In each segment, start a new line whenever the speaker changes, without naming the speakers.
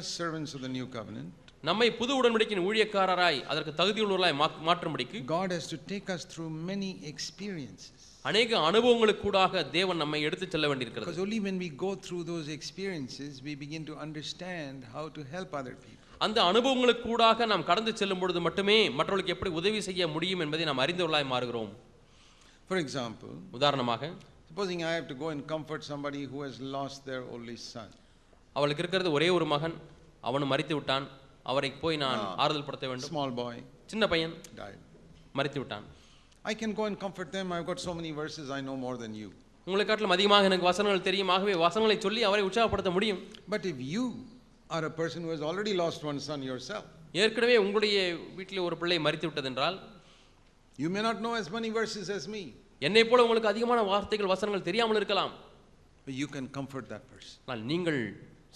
us servants of the new covenant,
நம்மை புது உடன்படிக்கையின் ஊழியக்காரராய் அதற்கு தகுதியுள்ளவர்களாய் மாற்றும்படிக்கு
God has to take us through many experiences.
அநேக அனுபவங்களுக்கூடாக தேவன் நம்மை எடுத்து செல்ல வேண்டியிருக்கிறது.
Because only when we go through those experiences we begin to understand how to help other people.
அந்த அனுபவங்களுக்கூடாக நாம் கடந்து செல்லும் பொழுது மட்டுமே மற்றவர்களுக்கு எப்படி உதவி செய்ய முடியும் என்பதை நாம் அறிந்தவர்களாய் மாறுகிறோம்.
For example,
உதாரணமாக,
supposing I have to go and comfort somebody who has lost their only son.
அவளுக்கு இருக்கிறது ஒரே ஒரு மகன், அவனும் மரித்து விட்டான். அவரை போய் நான் ஆறுதல் படுத்த வேண்டும்.
Small boy,
சின்ன பையன்
died.
மரித்து விட்டான்.
I can go and comfort them. I've got so many verses, I know more than you.
உங்களை காட்டிலும் அதிகமாக எனக்கு வசனங்கள் தெரியும். ஆகவே வசனங்களை சொல்லி அவரை உற்சாகப்படுத்த முடியும்.
But if you are a person who has already lost one son yourself,
ஏற்கனவே உங்களுடைய வீட்டில் ஒரு பிள்ளை மரித்து விட்டதென்றால்,
you may not know as many verses as me.
என்னை போல உங்களுக்கு அதிகமான வார்த்தைகள் வசனங்கள் தெரியாமல் இருக்கலாம்.
But you can comfort that person.
ஆனால் நீங்கள்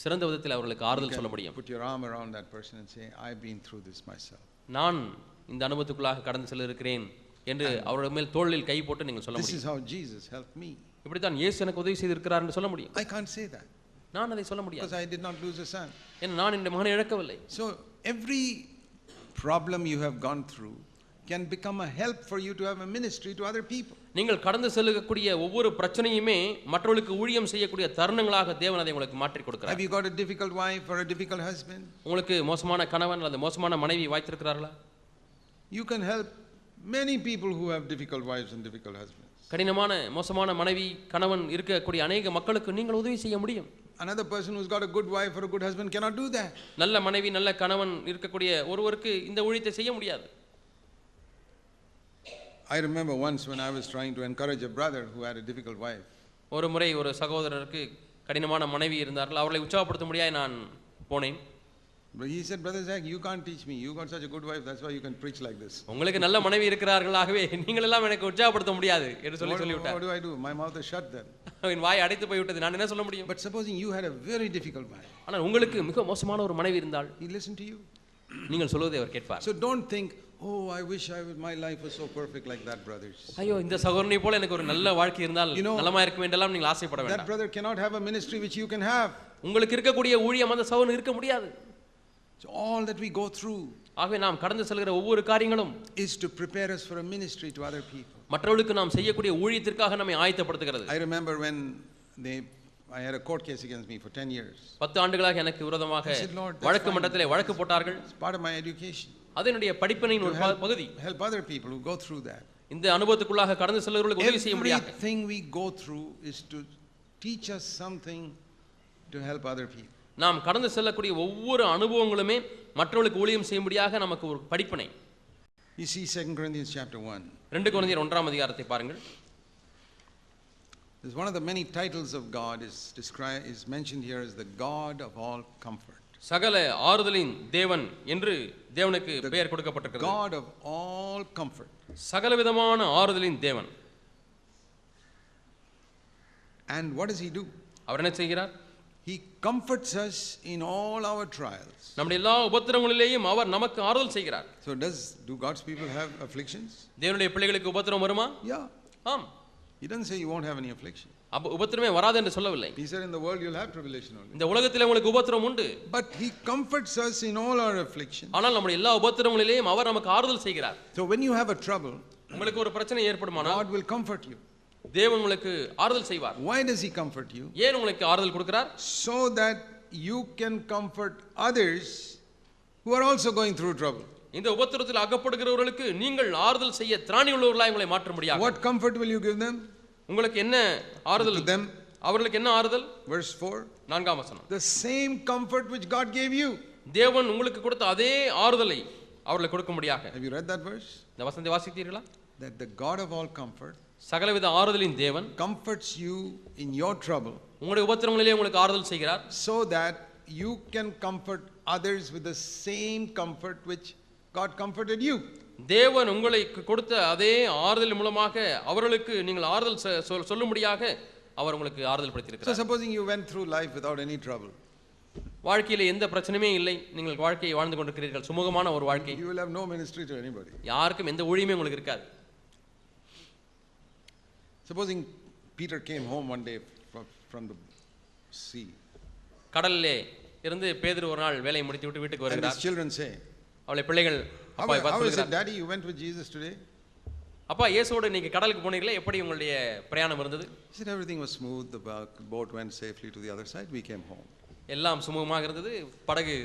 சிறந்த விதத்தில் அவர்களுக்கு ஆறுதல் சொல்ல முடியும்.
Put your arm around that person and say, I've been through this myself.
நான் இந்த அனுபவத்துக்குள்ளாக கடந்து செல்ல இருக்கிறேன் என்று அவருடைய மேல் தோளில் கை போட்டு நீங்கள் சொல்ல முடியும்.
This is how Jesus helped me.
இப்படி தான் இயேசு எனக்கு உதவி செய்திருக்கிறார் என்று சொல்ல முடியும்.
I can't say that.
நான் அதை சொல்ல முடியாது.
Because I did not lose a son.
ஏன் நான் இந்த மகனை இழக்கவில்லை.
So every problem you have gone through can become a help for you to have a ministry to other people.
நீங்கள் கடந்து செல்லக்கூடிய ஒவ்வொரு பிரச்சனையுமே மற்றவர்களுக்கு ஊழியம் செய்யக்கூடிய தருணங்களாக தேவன் அதை உங்களுக்கு மாற்றி கொடுக்கிறார்.
Have you got a difficult wife or a difficult husband?
உங்களுக்கு மோசமான கணவன் அல்லது மோசமான மனைவி வாய்த்திருக்கிறார்களா?
You can help many people who have difficult wives and difficult husbands.
கடினமான மோசமான மனைவி கணவன் இருக்கக்கூடிய அநேக மக்களுக்கு நீங்கள் உதவி செய்ய முடியும்.
Another person who's got a good wife or a good husband cannot do that.
நல்ல மனைவி நல்ல கணவன் இருக்கக்கூடிய ஒருவருக்கு இந்த ஊழியத்தை செய்ய முடியாது.
I remember once when I was trying to encourage a brother who had a difficult wife.
ஒரு முறை ஒரு சகோதரருக்கு கடினமான மனைவி இருந்தார்கள். அவர்களை உற்சாகப்படுத்த முடியாய் நான் போனேன்.
But he said, Brother Zach, you can't teach me. You got such a good wife, that's why you can preach like this.
உங்களுக்கு நல்ல மனைவி இருக்கிறார்கள், ஆகவே நீங்கள் எல்லாம் எனக்கு உற்சாகப்படுத்த முடியாது என்று சொல்லிவிட்டார்.
What do I do? My mouth is shut then.
என் வாய் அடைத்து போய்விட்டது, நான் என்ன சொல்ல முடியும்?
But supposing you had a very difficult wife.
ஆனால் உங்களுக்கு மிக மோசமான ஒரு மனைவி இருந்தால்
He listened to you.
நீங்கள் சொல்வதை அவர் கேட்பார்.
So don't think, oh, I wish my life was so perfect like that, brothers.
ஐயோ, இந்த சகோதரனை போல எனக்கு ஒரு நல்ல வாழ்க்கை இருந்தால் நலமா இருக்கும் என்றெல்லாம் நீங்கள் ஆசைப்பட வேண்டாம்.
That brother cannot have a ministry which you can have.
உங்களுக்கு இருக்கக்கூடிய ஊழியம் அந்த சகோதரன் இருக்க முடியாது.
So all that we go through
ஆகவே நாம் கடந்து செல்கிற ஒவ்வொரு காரியங்களும்
is to prepare us for a ministry to other people.
மற்றவர்களுக்கு நாம் செய்யக்கூடிய ஊழியத்திற்காக நம்மை ஆயத்தப்படுத்துகிறது.
I remember when I had a court case against me for 10 years.
10 ஆண்டுகளாக எனக்கு விரோதமாக வழக்கு மன்றத்திலே வழக்கு போட்டார்கள்.
It's part of my education.
அதனுடைய படிப்பினின் ஒரு பகுதி.
Help other people who go through that.
இந்த அனுபவத்துக்குள்ளாக கடந்து செல்கிறவர்களுக்கு உதவி செய்ய முடியாது.
Everything we go through is to teach us something to help other people.
நாம் கடந்து செல்லக்கூடிய ஒவ்வொரு அனுபவங்களுமே மற்றவர்களுக்கு ஊழியம் செய்யும்படியாக நமக்கு ஒரு படிப்பினை.
You see 2 Corinthians chapter 1.
2 கொரிந்தியர் 1ஆம் அதிகாரத்தை பாருங்கள்.
This is one of the many titles of God is mentioned here as the God of all comfort.
சகல ஆறுதலின் தேவன் என்று தேவனுக்கு பெயர் கொடுக்கப்பட்டிருக்கிறது.
God of all comfort.
சகலவிதமான ஆறுதலின் தேவன்.
And what does he do?
அவர் என்ன செய்கிறார்?
He comforts us in all our trials.
நம்முடைய எல்லா உபத்திரவங்களிலேயும் அவர் நமக்கு ஆறுதல் செய்கிறார்.
So do God's people have afflictions?
தேவனுடைய பிள்ளைகளுக்கு உபத்திரவம் வருமா?
Yeah.
ஆம்.
He doesn't say you won't have any affliction.
உபத்திரமே வராது என்று சொல்லவில்லை.
He said in the world you'll have tribulation only.
இந்த உலகத்திலே உங்களுக்கு உபத்திரவம் உண்டு.
But he comforts us in all our afflictions.
ஆனால் நம்முடைய எல்லா உபத்திரவங்களிலேயும் அவர் நமக்கு ஆறுதல் செய்கிறார்.
So when you have a trouble,
உங்களுக்கு ஒரு பிரச்சனை ஏற்படுமானால்
God will comfort you.
தேவன் உங்களுக்கு ஆறுதல் செய்வார்.
Why does he comfort you?
ஏன் உங்களுக்கு ஆறுதல் கொடுக்கிறார்?
So that you can comfort others who are also going through trouble.
இந்த உபத்திரத்தில் அகப்படுகிறவர்களுக்கு நீங்கள் ஆறுதல் செய்ய திராணி உள்ளவர்களாய் உங்களை மாற்ற முடியாது.
What comfort will you give them?
உங்களுக்கு என்ன ஆறுதல்?
them
அவர்களுக்கு என்ன ஆறுதல்?
Verse 4.
4ஆம் வசனம்.
The same comfort which God gave you.
தேவன் உங்களுக்கு கொடுத்த அதே ஆறுதலை அவர்களுக்கு கொடுக்க முடியாது.
Have you read that verse?
இந்த வசனத்தை வாசித்தீர்களா?
That the God of all comfort
சகலவித ஆறுதலின் தேவன்
comforts you in your trouble.
உங்களுடைய உபத்திரங்களிலே உங்களுக்கு ஆறுதல் செய்கிறார்.
So that you can comfort others with the same comfort which God comforted you.
தேவன் உங்களுக்கு கொடுத்த அதே ஆறுதல் மூலமாக அவர்களுக்கு நீங்கள் ஆறுதல் சொல்லும்படியாக அவர் உங்களுக்கு ஆறுதல் படுத்தியிருக்கிறார்.
So supposing you went through life without any trouble.
வாழ்க்கையில எந்த பிரச்சனையுமே இல்லை, நீங்கள் வாழ்க்கையை வாழ்ந்து கொண்டிருக்கிறீர்கள், சுமூகமான ஒரு வாழ்க்கை.
You will have no ministry to anybody.
யாருக்கும் எந்த ஊழியமே உங்களுக்கு இருக்காது.
Supposing Peter came home one day from the sea.
கடலிலே இருந்து பேதுரு ஒரு நாள் வேலையை முடித்து விட்டு வீட்டுக்கு
And his
வருகிறார்.
children say,
அவளை பிள்ளைகள்
how
அப்பாவை பார்த்து
is it,
சொல்கிறார்,
Daddy, you went with Jesus today?
அப்பா இயேசுவோடு நீங்க கடலுக்கு போனீங்களே, எப்படி உங்களுடைய பிரயாணம் இருந்தது?
He said, everything was smooth, the boat went safely to the other side, we came home.
எல்லாம் சுமூகமாக இருந்தது, படகு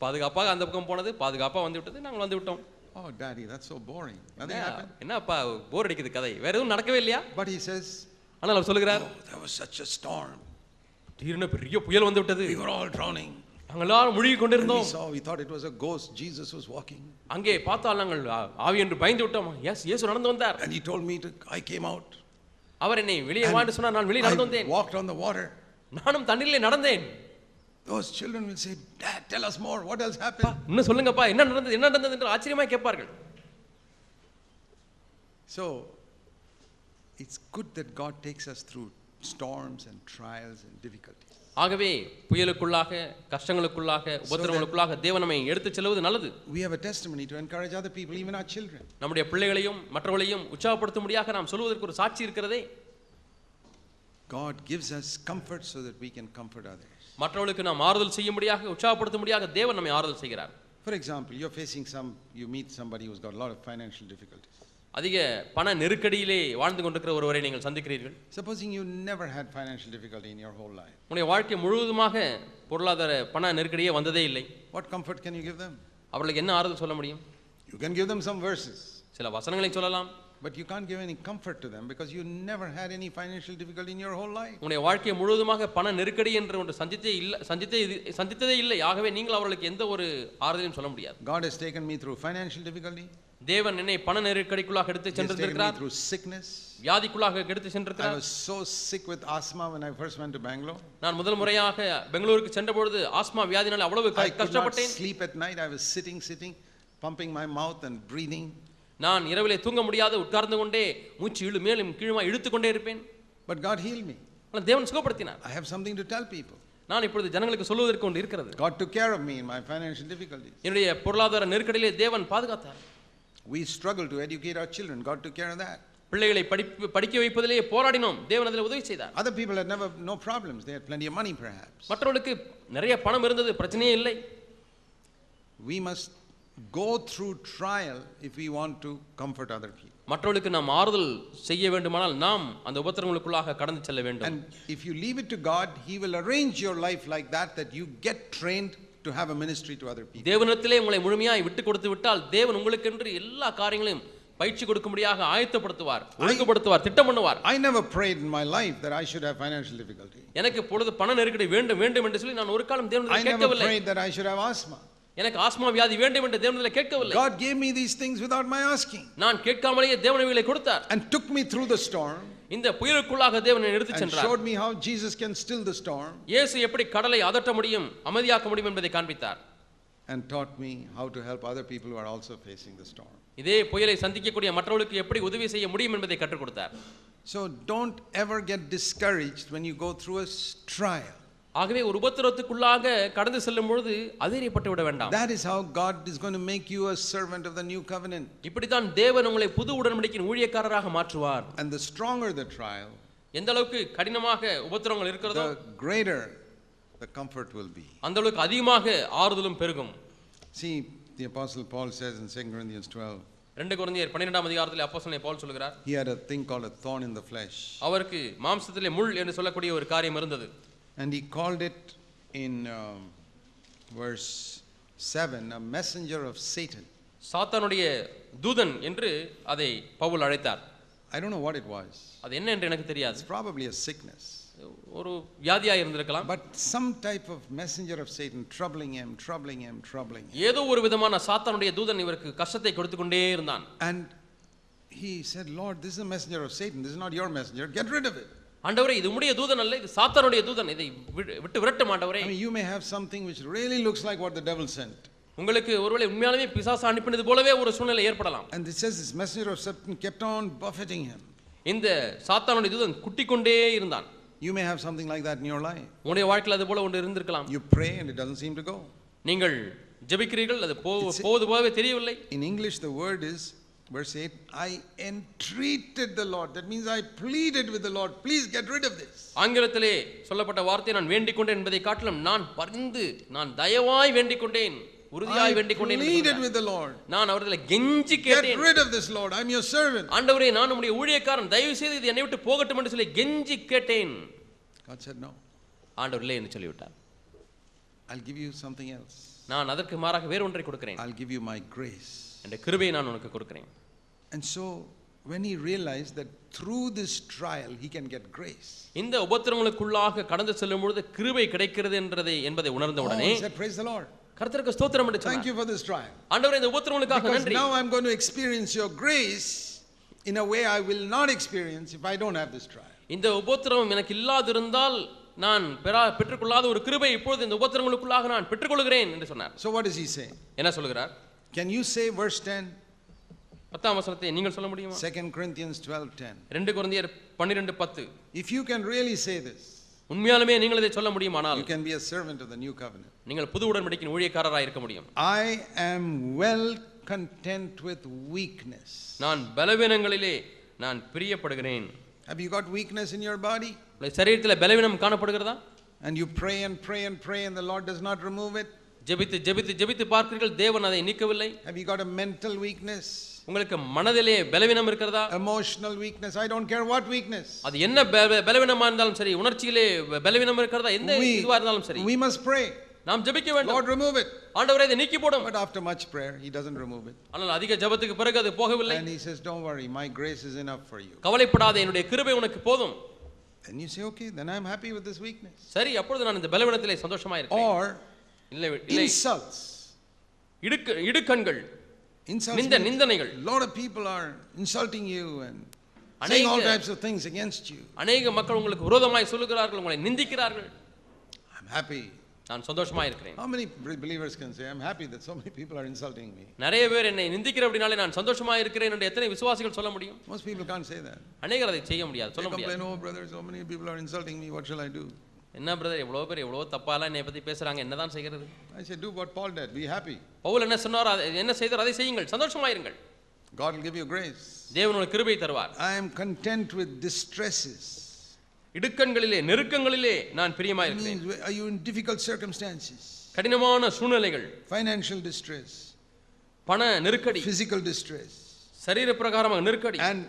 பாதுகாப்பாக அந்த பக்கம் போனது, பாதுகாப்பாக வந்து விட்டது, நாங்கள் வந்து விட்டோம்.
Oh, Daddy, that's so boring. Nothing happened.
என்னப்பா போர் அடிக்குது கதை, வேற எதுவும் நடக்கவே இல்லையா?
But he says,
ஆனால் அவர் சொல்லுகிறார்,
oh, there was such a storm.
திடீர்னு பெரிய புயல் வந்து விட்டது,
We were all drowning.
நாங்கள் எல்லாரும் முழுகி
And
கொண்டிருந்தோம்.
we thought it was a ghost. Jesus was walking.
அங்கே பார்த்தால் நாங்கள் ஆவி என்று பயந்து விட்டோம். இயேசு நடந்து வந்தார்.
And he told me I came out.
அவர் என்னை வெளியே வான்னு சொன்னார், நான் வெளியே நடந்து
I
வந்தேன்.
walked on the water.
நானும் தண்ணீரிலே நடந்தேன்.
Those children will say, Dad, tell us more. What else happened?
இன்னும் சொல்லுங்கப்பா, என்ன நடந்தது என்று ஆச்சரியமாய் கேட்பார்கள்.
So, it's good that God takes us through storms and trials and difficulties.
ஆகவே புயலுக்குள்ளாக, கஷ்டங்களுக்குள்ளாக, உபத்திரவங்களுக்குள்ளாக தேவன் நம்மை எடுத்துச் செல்வது நல்லது.
We have a testimony to encourage other people, even our children.
நம்முடைய பிள்ளைகளையும் மற்றவர்களையும் உற்சாகப்படுத்தும்படியாக நாம் சொல்வதற்கு ஒரு சாட்சி இருக்கிறதே.
God gives us comfort so that we can comfort others.
மற்றவர்களுக்கு நாம் ஆறுதல் செய்யும்படியாக, உற்சாகப்படுத்தும்படியாக தேவன் நம்மை ஆறுதல் செய்கிறார்.
For example, you meet somebody who's got a lot of financial difficulties.
அதிக பண நெருக்கடியிலே வாழ்ந்து கொண்டிருக்கிற ஒருவரை நீங்கள் சந்திக்கிறீர்கள்.
Supposing you never had financial difficulty in your whole life.
உங்களுடைய வாழ்க்கை முழுவதுமாக பொருளாதார பண நெருக்கடியே வந்ததே இல்லை.
What comfort can you give them?
அவர்களுக்கு என்ன ஆறுதல் சொல்ல முடியும்?
You can give them some verses.
சில வசனங்களை சொல்லலாம்.
But you can't give any comfort to them because you never had any financial difficulty in your whole life.
உங்களுடைய வாழ்க்கை முழுவதுமாக பண நெருக்கடி என்ற ஒன்று சந்தித்ததே இல்லை. ஆகவே நீங்கள் அவர்களுக்கு எந்த ஒரு ஆறுதலையும் சொல்ல முடியாது.
God has taken me through financial difficulty.
தேவன் என்னை பண நெருக்கடிக்குள்ளாக எடுத்து
He has taken me
சென்றிருக்கிறார்.
through sickness.
வியாதிக்குள்ளாக எடுத்து
I
சென்றிருக்கிறார்.
was so sick with asthma when I first went to Bangalore.
நான் முதல் முறையாக பெங்களூருக்கு சென்றபொழுது ஆஸ்மா வியாதினால் அவ்வளவு
I could not
கஷ்டப்பட்டேன்.
sleep at night. I was sitting, pumping my mouth and breathing.
நான் இரவிலே தூங்க முடியாது, உட்கார்ந்து கொண்டே மூச்சு மேலும் கீழுமா இழுத்துக்கொண்டே இருப்பேன்.
But God healed me.
ஆனால் தேவன் சுகப்படுத்தினார்.
I have something to tell people.
நான் இப்பொழுது ஜனங்களுக்கு சொல்வதற்கு ஒன்று இருக்கிறது.
God took care of me in my financial difficulties.
என்னுடைய பொருளாதார நெருக்கடியிலே தேவன் பாதுகாத்தார்.
We struggled to educate our children. God took care of that.
பிள்ளைகளை படிக்க வைப்பதிலே போராடினோம், தேவன் அதில் உதவி செய்தார்.
Other people had no problems. They had plenty of money perhaps.
மற்றவர்களுக்கு நிறைய பணம் இருந்தது, பிரச்சனையே இல்லை.
We must go through trial if we want to comfort other people.
மற்றவர்களுக்கு நாம் ஆறுதல் செய்ய வேண்டுமானால் நாம் அந்த உபத்திரவங்களுக்குள்ளாக கடந்து செல்ல வேண்டும்.
And if you leave it to God, he will arrange your life like that you get trained to have a ministry to other people.
தேவனிடத்திலே உங்களை முழுமையாய் விட்டு கொடுத்து விட்டால் தேவன் உங்களுக்கென்று எல்லா காரியங்களையும் பயிற்சி கொடுக்கும்படியாக ஆயத்தப்படுத்துவார், ஒழுங்குபடுத்துவார், திட்டம் பண்ணுவார்.
I never prayed in my life that I should have financial difficulty.
எனக்கு பொழுது பண நெருக்கடி வேண்டும் என்று சொல்லி நான் ஒரு காலம்
I
தேவனிடத்தில்
never
கேட்கவில்லை.
prayed that I should have asthma.
எனக்கு ஆஸ்மா வியாதி வேண்டும் என்று தேவனிடத்தில் கேட்கவில்லை.
God gave me these things without my asking.
நான் கேட்காமலேயே தேவன் இவைகளை கொடுத்தார்.
And took me through the storm.
இந்த புயலுக்குள்ளாக தேவன் என்னை எடுத்துச்
And
சென்றார்.
showed me how Jesus can still the storm.
இயேசு எப்படி கடலை அதட்ட முடியும், அமைதியாக்க முடியும் என்பதை காண்பித்தார்.
And taught me how to help other people who are also facing the storm.
இதே புயலை சந்திக்கக்கூடிய மற்றவர்களுக்கு எப்படி உதவி செய்ய முடியும் என்பதை கற்றுக் கொடுத்தார்.
So don't ever get discouraged when you go through a trial.
ஆகவே ஒரு உபத்திரவத்துக்குள்ளாக கடந்து செல்லும் பொழுது அதிரியப்பட்டு விட வேண்டாம்.
That is how God is going to make you a servant of the new covenant.
இப்படித்தான் தேவன் உங்களை புது உடன்படிக்கையின் ஊழியக்காரராக மாற்றுவார்.
And the stronger the trial,
எந்த அளவுக்கு கடினமாக உபத்திரவங்கள் இருக்கிறதோ
the greater the comfort will be.
அந்த அளவுக்கு அதிகமாக ஆறுதலும் பெருகும்.
See, the apostle Paul says in 2 Corinthians 12,
2 கொரிந்தியர் 12ஆம் அதிகாரத்தில் அப்போஸ்தலன் பவுல் சொல்கிறார்,
he had a thing called a thorn in the flesh.
அவருக்கு மாம்சத்திலே முள் என்று சொல்லக்கூடிய ஒரு காரியம் இருந்தது.
And he called it in verse 7 a messenger of Satan.
சாத்தானுடைய தூதன் என்று அதை பவுல் அழைத்தார்.
I don't know what it was.
அது என்ன என்று எனக்கு தெரியாது.
It's probably a sickness.
ஒரு வியாதியாக இருந்திருக்கலாம்.
But some type of messenger of Satan troubling him.
ஏதோ ஒரு விதமான சாத்தானுடைய தூதன் இவருக்கு கஷ்டத்தை கொடுத்து கொண்டே இருந்தான்.
And he said, Lord, this is a messenger of Satan. This is not your messenger. Get rid of it.
ஆண்டவரே, இது உம்முடைய தூதன் அல்ல, இது சாத்தானுடைய தூதன், இதை விட்டு விரட்டும் ஆண்டவரே.
I mean, you may have something which really looks like what the devil sent.
உங்களுக்கு ஒருவேளை உண்மையாலுமே பிசாசு அனுப்பினது போலவே ஒரு சூழ்நிலை ஏற்படலாம்.
And it says this messenger of Satan kept on buffeting him.
இந்த சாத்தானுடைய தூதன் குட்டிக் கொண்டே இருந்தான்.
You may have something like that in your life.
உங்களுடைய வாழ்க்கையில் அது போல ஒன்று இருந்திருக்கலாம்.
You pray and it doesn't seem to go.
நீங்கள் ஜெபிக்கிறீர்கள், அது போவது போலவே தெரியவில்லை.
In English the word is Verse 8, I entreated the Lord. That means I pleaded with the Lord, please get rid of this.
ஆங்கிலத்திலே சொல்லப்பட்ட வார்த்தை நான் வேண்டிக் கொண்டேன் என்பதை காட்டிலும் நான் பரிந்து நான் தயவாய் வேண்டிக் கொண்டேன், உறுதியாய் வேண்டிக் கொண்டேன்.
I pleaded with the Lord.
நான் அவரிடத்திலே கெஞ்சி கேட்டேன்.
Get rid of this, Lord. I'm your servant.
ஆண்டவரே, நான் உம்முடைய ஊழியக்காரன், தயவு செய்து இது என்னை விட்டு போகட்டும் என்று சொல்லி கெஞ்சி கேட்டேன்.
God said no.
ஆண்டவர் இல்லை என்று சொல்லிவிட்டார்.
I'll give you something else.
நான் அதற்கு மாறாக வேறு ஒன்றை கொடுக்கிறேன்.
I'll give you my grace.
என்ற கிருபையை நான் உனக்கு கொடுக்கிறேன்.
And so when he realized that through this trial he can get grace,
இந்த உபத்திரவங்களுக்குள்ளாக கடந்து செல்லும் பொழுது கிருபை கிடைக்கிறது என்பதை உணர்ந்த உடனே
he said, praise the Lord.
கர்த்தருக்கு ஸ்தோத்திரம் என்று
Thank
சொன்னார்.
you for this trial.
ஆண்டவரே, இந்த உபத்திரவங்களுக்காக
Because
நன்றி.
now I'm going to experience your grace in a way I will not experience if I don't have this trial.
இந்த உபத்திரவம் எனக்கு இல்லாதிருந்தால் நான் பெற்றுக்கொள்ளாத ஒரு கிருபை இப்பொழுது இந்த உபத்திரவங்களுக்குள்ளாக நான் பெற்றுக்கொள்கிறேன் என்று சொன்னார்.
So what is he saying?
என்ன சொல்கிறார்?
Can you say verse 10?
10ஆம் வசனத்தை நீங்கள் சொல்ல முடியுமா?
2 Corinthians 12:10.
2 கொரிந்தியர் 12:10.
If you can really say this,
உண்மையாலுமே நீங்கள் இதை சொல்ல முடியுமானால்
you can be a servant of the new covenant.
நீங்கள் புது உடன்படிக்கையின் ஊழியக்காரராய் இருக்க முடியும்.
I am well content with weakness.
நான் பலவீனங்களிலே நான் பிரியப்படுகிறேன்.
Have you got weakness in your body?
உங்கள் சரீரத்தில் பலவீனம் காணப்படுகிறதா?
And you pray and pray and pray and the Lord does not remove it?
ஜெபித்து ஜெபித்து ஜெபித்து பார்க்கிறீர்கள், தேவன் அதை நீக்கவில்லை.
Have you got a mental weakness?
உங்களுக்கு மனதிலே பலவீனம் இருக்கிறதா?
Emotional weakness? I don't care what weakness.
அது என்ன பலவீனமா இருந்தாலும் சரி, உணர்ச்சியிலே பலவீனம் இருக்கிறதா, எந்த இதுவா இருந்தாலும் சரி,
we must pray.
நாம் ஜெபிக்க வேண்டும்.
Lord, remove it.
ஆண்டவரே, இதை நீக்கி போடும்.
But after much prayer he doesn't remove it.
ஆனால் அதிக ஜெபத்துக்கு பிறகு அது போகவில்லை.
And he says, don't worry, my grace is enough for you.
கவலைப்படாதே, என்னுடைய கிருபை உனக்கு போதும்.
And you say, okay, then I'm happy with this weakness.
சரி, அப்பொழுது நான் இந்த பலவீனத்திலே சந்தோஷமா இருக்கிறேன்.
Or
இல்லை
insults.
இடுக்கண்கள், நிந்தனைகள்.
A lot of people are insulting you and saying all types of things against you.
அநேக மக்கள் உங்களுக்கு விரோதமாய் சொல்லுகிறார்கள், உங்களை நிந்திக்கிறார்கள்.
I'm happy.
நான் சந்தோஷமா இருக்கிறேன்.
How many believers can say I'm happy that so many people are insulting me?
நிறைய பேர் என்னை நிந்திக்கிற அப்படினாலே நான் சந்தோஷமா இருக்கிறேன் என்று எத்தனை விசுவாசிகள் சொல்ல முடியும்?
Most people can't say that.
அநேகர் அதை செய்ய முடியாது, சொல்ல முடியாது.
Complain, oh brother, so many people are insulting me, what shall I do?
என்ன பிரதர், எவ்வளவு பேர் எவ்வளவு தப்பாலாம் என்னை பத்தி பேசுறாங்க, என்னதான் செய்கிறது?
I said, do what Paul did, be happy.
Pavul என்ன சொன்னார், என்ன செய்தார் அதை செய்யுங்கள், சந்தோஷமா இருங்கள்.
God will give you grace.
தேவன் உங்களுக்கு கிருபை தருவார்.
I am content with distresses.
இடுக்கண்களிலே, நெருக்கங்களிலே நான் பிரியமா இருக்கிறேன்.
Are you in difficult circumstances?
கடினமான சூழ்நிலைகள்,
financial distress,
பண நெருக்கடி,
physical distress,
சரீர பிரகாரமான நெருக்கடி.
And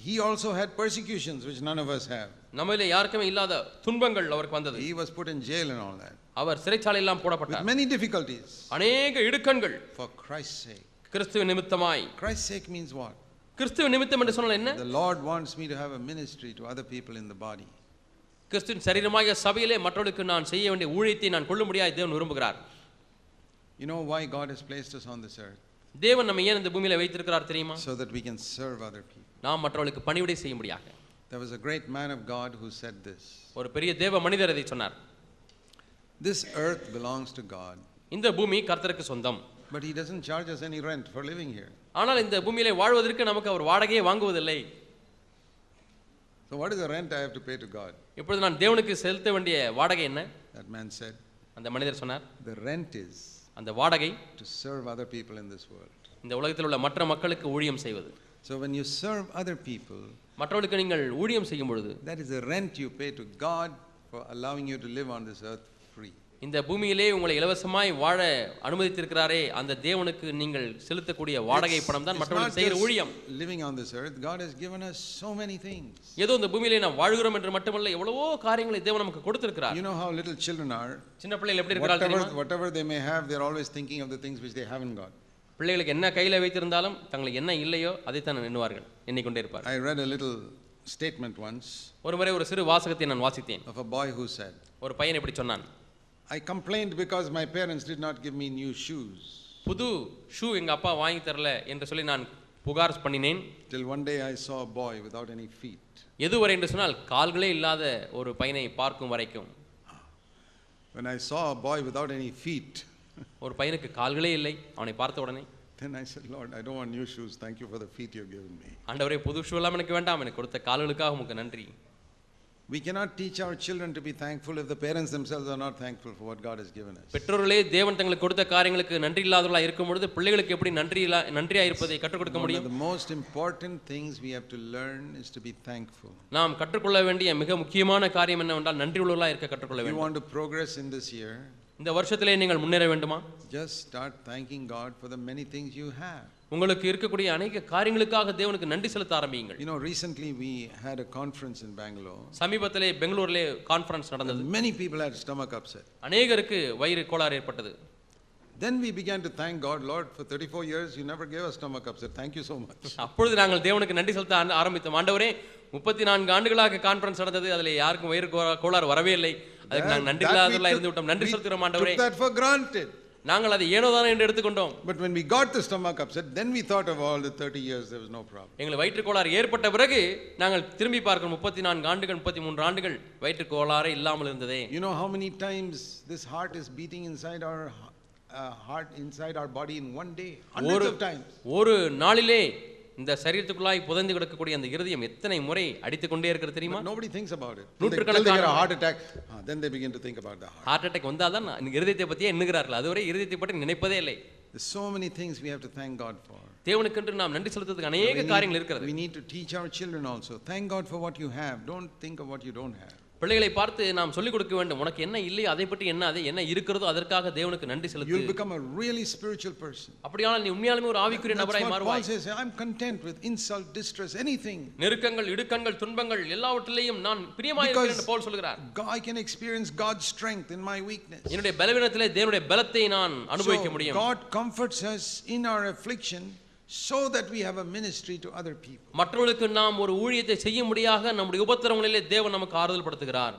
he also had persecutions which none of us have.
நம்மிலே யாருக்குமே இல்லாத துன்பங்கள் அவருக்கு வந்தது.
He was put in jail and all that.
அவர் சிறைச்சாலையில் எல்லாம் போடப்பட்டார்.
With many difficulties.
அநேக இடுக்கண்கள்.
For Christ's sake.
கிறிஸ்துவின் நிமித்தமாய்.
Christ's sake means what?
கிறிஸ்துவின் நிமித்தம் என்று சொன்னால் என்ன?
The Lord wants me to have a ministry to other people in the body.
கிறிஸ்துவின் சரீரமாகிய சபையிலே மற்றவர்களுக்கு நான் செய்ய வேண்டிய ஊழியத்தை நான் கொள்ளும்படியாய் தேவன் விரும்புகிறார்.
You know why God has placed us on this earth?
தேவன் நம்மை ஏன் இந்த பூமியில வைத்திருக்கிறார் தெரியுமா?
So that we can serve other people.
நாம் மற்றவர்களுக்கு பணிவிடை செய்யும்படியாக.
There was a great man of God who said this.
ஒரு பெரிய தேவ மனிதர் இதை சொன்னார்.
This earth belongs to God.
இந்த பூமி கர்த்தருக்கு சொந்தம்.
But he doesn't charge us any rent for living here.
ஆனால் இந்த பூமியிலே வாழ்வதற்கு நமக்கு அவர் வாடகையை வாங்குவதில்லை.
So what is the rent I have to pay to God?
இப்பொழுது நான் தேவனுக்கு செலுத்த வேண்டிய வாடகை என்ன?
That man said.
அந்த மனிதர் சொன்னார்.
The rent is
அந்த வாடகை
to serve other people in this world.
இந்த உலகத்தில் உள்ள மற்ற மக்களுக்கு ஊழியம் செய்வது.
So when you serve other people,
மற்றவர்களுக்கு நீங்கள் ஊழியம் செய்யும் பொழுது,
that is the rent you pay to God for allowing you to live on this earth free.
இந்த பூமியிலே உங்களை இலவசமாய் வாழ அனுமதித்திருக்கிறாரே அந்த தேவனுக்கு நீங்கள் செலுத்தக்கூடிய வாடகை பணம் தான் மற்றவர்களுக்கு செய்கிற ஊழியம்.
Living on this earth, God has given us so many things.
ஏதோ இந்த பூமியிலே நாம் வாழ்கிறோம் என்று மட்டுமல்ல, எவ்வளவோ காரியங்களை தேவன் நமக்கு கொடுத்திருக்கிறார்.
You know how little children are.
சின்ன பிள்ளைகள் எப்படி இருக்கிறார்கள் தெரியுமா?
Whatever they may have, they are always thinking of the things which they haven't got.
பிள்ளைகளுக்கு என்ன கையில வைத்திருந்தாலும் தங்களுக்கு என்ன இல்லையோ அதை தான் எண்ணுவார்கள், எண்ணிக்கொண்டே இருப்பார்கள்.
I read a little statement once.
ஒரு முறை ஒரு சிறு வாசகத்தை நான் வாசித்தேன்.
Of a boy who said,
ஒரு பையன் இப்படி சொன்னான்.
I complained because my parents did not give me new shoes.
புது ஷூ எங்க அப்பா வாங்கி தரல என்று சொல்லி நான் புகார் பண்ணினேன்.
Till one day I saw a boy without any feet.
எதுவரை என்று சொன்னால் கால்களே இல்லாத ஒரு பையனை பார்க்கும் வரைக்கும்.
When I saw a boy without any feet,
ஒரு பையனுக்கு கால்களே இல்லை, அவனை பார்த்த உடனே
then I said, Lord, I don't want new shoes. Thank you for the feet you've given me.
ஆண்டவரே, புது ஷூ எல்லாம் எனக்கு வேண்டாம், எனக்கு கொடுத்த கால்களுக்காக உமக்கு நன்றி.
We cannot teach our children to be thankful if the parents themselves are not thankful for what God has given us.
பெற்றோர்களே தேவன் தங்களுக்கு கொடுத்த காரியங்களுக்கு நன்றி இல்லாதவர்களாக இருக்கும் பொழுது பிள்ளைகளுக்கு எப்படி நன்றியா இருப்பதை கற்றுக் கொடுக்க
One of
முடியும்?
the most important things we have to learn is to be thankful.
நாம் கற்றுக்கொள்ள வேண்டிய மிக முக்கியமான காரியம் என்னவென்றால் நன்றி உள்ளவர்களாக இருக்க கற்றுக்கொள்ள
If you
வேண்டும்.
want to progress in this year,
இந்த வருஷத்திலே நீங்கள் முன்னேற வேண்டுமா?
just start thanking God for the many things you have.
உங்களுக்கு இருக்கக்கூடிய அநேக காரியங்களுக்காக தேவனுக்கு நன்றி செலுத்த ஆரம்பியுங்கள்.
You know, recently we had a conference in Bangalore.
சமீபத்திலே பெங்களூரிலே கான்ஃபரன்ஸ் நடந்தது.
Many people had stomach upset.
அநேகருக்கு வயிறு கோளாறு ஏற்பட்டது.
Then we began to thank God, Lord, for 34 years you never gave us stomach upset. Thank you so much.
அப்பொழுது நாங்கள் தேவனுக்கு நன்றி செலுத்த ஆரம்பித்தோம். ஆண்டவரே 34 ஆண்டுகளாக கான்ஃபரன்ஸ் நடந்தது, அதில் யாருக்கும் வயிறு கோளாறு வரவே இல்லை. அதுக்கு நாங்கள் நன்றி இல்லாதவர்களாக இருந்து விட்டோம். நன்றி செலுத்துகிறோம் ஆண்டவரே.
Took that for granted.
நாங்கள் அதை ஏனோதானோ என்று எடுத்துக்கொண்டோம்.
But when we got the stomach upset, then we thought of all the 30 years there was no problem.
எங்களுக்கு வயிற்று கோளாறு ஏற்பட்ட பிறகு நாங்கள் திரும்பி பார்க்கிறோம் 34 ஆண்டுகள் 33 ஆண்டுகள் வயிற்று கோளாறு இல்லாமல் இருந்ததே.
You know how many times this heart is beating inside our heart, inside our body in one day? Hundreds of times.
ஒரு நாளிலே இந்த சரீரத்துக்குள்ளாய் புதைந்து கிடக்கக்கூடிய அந்த இருதயம் எத்தனை முறை அடித்துக்கொண்டே இருக்கிறது தெரியுமா?
But nobody thinks about it.
நூற்றுக்கணக்கான
Till they get a heart attack, then they begin to think about the heart.
Heart attack வந்தாதான் இருதயத்தை பற்றியே எண்ணுகிறார்கள். அதுவரை இருதயத்தை பற்றி நினைப்பதே இல்லை.
There's so many things we have to thank God for.
தேவனுக்கென்று நாம் நன்றி செலுத்துவதற்கு அநேக காரியங்கள் இருக்கிறது.
We need to teach our children also. Thank God for what you have. Don't think of what you don't have.
பிள்ளைகளை பார்த்து நாம் சொல்லிக் கொடுக்க வேண்டும். உனக்கு என்ன இல்லையோ அதை பற்றி என்ன இருக்கிறதோ அதற்காக தேவனுக்கு நன்றி செலுத்து.
You'll become a really spiritual person.
அப்படியானால் நீ உண்மையாலுமே ஒரு ஆவிக்குரிய நபராய் மாறுவாய்.
Paul says, I'm content with insult, distress, anything.
நெருக்கங்கள், இடுக்கண்கள், துன்பங்கள் எல்லாவற்றிலேயும் நான் பிரியமாய் இருக்கிறேன் என்று பவுல் சொல்கிறார்.
I can experience God's strength in my weakness.
என்னுடைய பலவீனத்திலே தேவனுடைய பலத்தை நான் அனுபவிக்க முடியும்.
God comforts us in our affliction so that we have a ministry to other people.
மற்றவர்களுக்கு நாம் ஒரு ஊழியத்தை செய்யும்படியாக நம்முடைய உபத்திரவங்களிலே தேவன் நமக்கு ஆறுதல் படுத்துகிறார்.